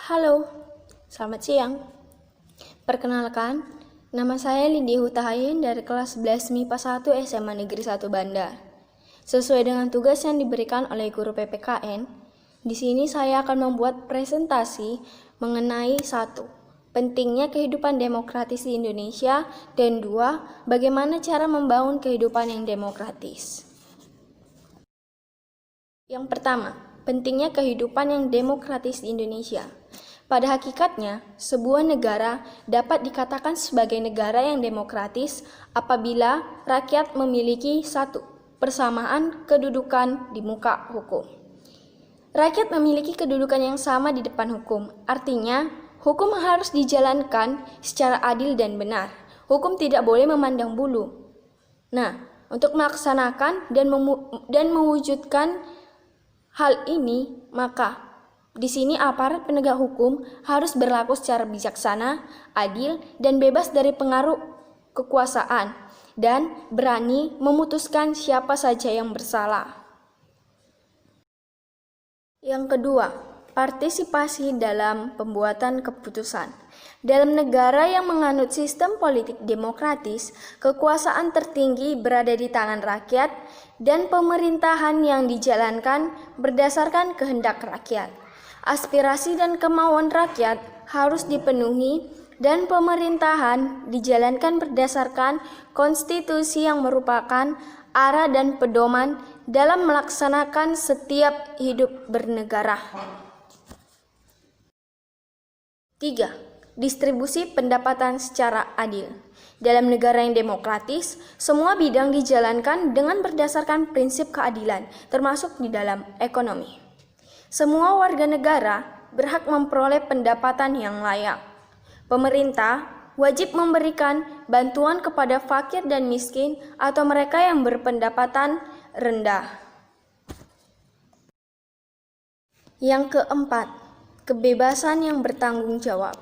Halo, selamat siang. Perkenalkan, nama saya Lindi Hutahayen dari kelas 11 MIPA 1 SMA Negeri 1 Bandar. Sesuai dengan tugas yang diberikan oleh guru PPKN, di sini saya akan membuat presentasi mengenai 1. Pentingnya kehidupan demokratis di Indonesia, dan 2. Bagaimana cara membangun kehidupan yang demokratis. Yang pertama, pentingnya kehidupan yang demokratis di Indonesia. Pada hakikatnya, sebuah negara dapat dikatakan sebagai negara yang demokratis apabila rakyat memiliki 1. Persamaan kedudukan di muka hukum. Rakyat memiliki kedudukan yang sama di depan hukum, artinya hukum harus dijalankan secara adil dan benar. Hukum tidak boleh memandang bulu. Nah, untuk melaksanakan dan mewujudkan hal ini, maka di sini aparat penegak hukum harus berlaku secara bijaksana, adil, dan bebas dari pengaruh kekuasaan, dan berani memutuskan siapa saja yang bersalah. Yang kedua, partisipasi dalam pembuatan keputusan. Dalam negara yang menganut sistem politik demokratis, kekuasaan tertinggi berada di tangan rakyat, dan pemerintahan yang dijalankan berdasarkan kehendak rakyat. Aspirasi dan kemauan rakyat harus dipenuhi dan pemerintahan dijalankan berdasarkan konstitusi yang merupakan arah dan pedoman dalam melaksanakan setiap hidup bernegara. 3. Distribusi pendapatan secara adil. Dalam negara yang demokratis, semua bidang dijalankan dengan berdasarkan prinsip keadilan, termasuk di dalam ekonomi. Semua warga negara berhak memperoleh pendapatan yang layak. Pemerintah wajib memberikan bantuan kepada fakir dan miskin atau mereka yang berpendapatan rendah. Yang keempat, kebebasan yang bertanggung jawab.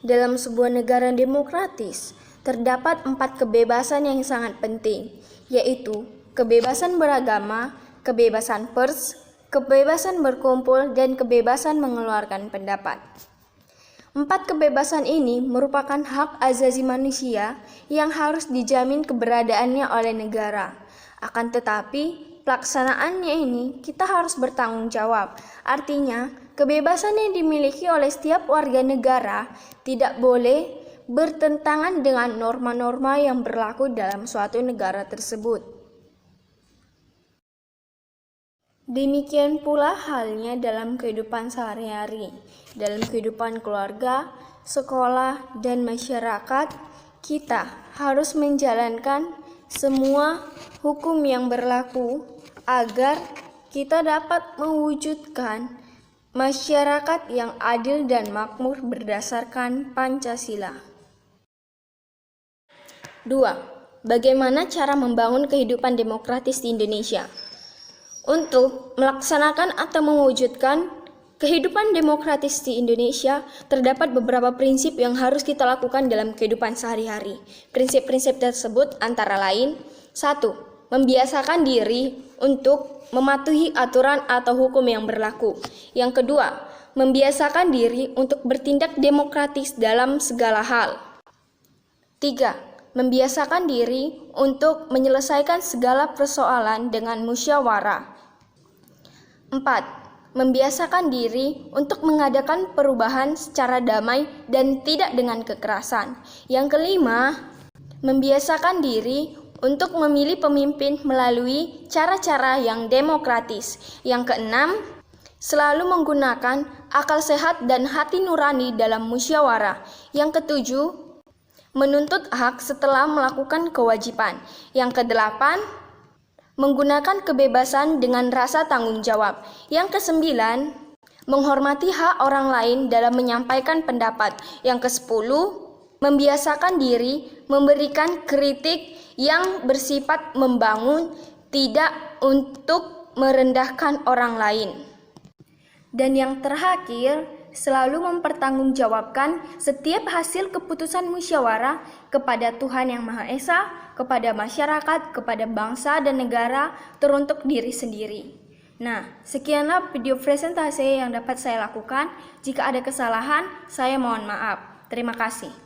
Dalam sebuah negara demokratis, terdapat 4 kebebasan yang sangat penting, yaitu kebebasan beragama, kebebasan pers, kebebasan berkumpul, dan kebebasan mengeluarkan pendapat. 4 kebebasan ini merupakan hak asasi manusia yang harus dijamin keberadaannya oleh negara. Akan tetapi, pelaksanaannya ini kita harus bertanggung jawab. Artinya, kebebasan yang dimiliki oleh setiap warga negara tidak boleh bertentangan dengan norma-norma yang berlaku dalam suatu negara tersebut. Demikian pula halnya dalam kehidupan sehari-hari, dalam kehidupan keluarga, sekolah, dan masyarakat, kita harus menjalankan semua hukum yang berlaku agar kita dapat mewujudkan masyarakat yang adil dan makmur berdasarkan Pancasila. 2. Bagaimana cara membangun kehidupan demokratis di Indonesia? Untuk melaksanakan atau mewujudkan kehidupan demokratis di Indonesia, terdapat beberapa prinsip yang harus kita lakukan dalam kehidupan sehari-hari. Prinsip-prinsip tersebut antara lain: 1. Membiasakan diri untuk mematuhi aturan atau hukum yang berlaku. Yang kedua, membiasakan diri untuk bertindak demokratis dalam segala hal. 3. Membiasakan diri untuk menyelesaikan segala persoalan dengan musyawarah. 4. Membiasakan diri untuk mengadakan perubahan secara damai dan tidak dengan kekerasan. Yang kelima, membiasakan diri untuk memilih pemimpin melalui cara-cara yang demokratis. Yang keenam, selalu menggunakan akal sehat dan hati nurani dalam musyawarah. Yang ketujuh, menuntut hak setelah melakukan kewajiban. Yang kedelapan, menggunakan kebebasan dengan rasa tanggung jawab. Yang kesembilan, menghormati hak orang lain dalam menyampaikan pendapat. Yang kesepuluh, membiasakan diri memberikan kritik yang bersifat membangun, tidak untuk merendahkan orang lain. Dan yang terakhir, selalu mempertanggungjawabkan setiap hasil keputusan musyawarah kepada Tuhan Yang Maha Esa, kepada masyarakat, kepada bangsa dan negara, teruntuk diri sendiri. Nah, sekianlah video presentasi yang dapat saya lakukan. Jika ada kesalahan, saya mohon maaf. Terima kasih.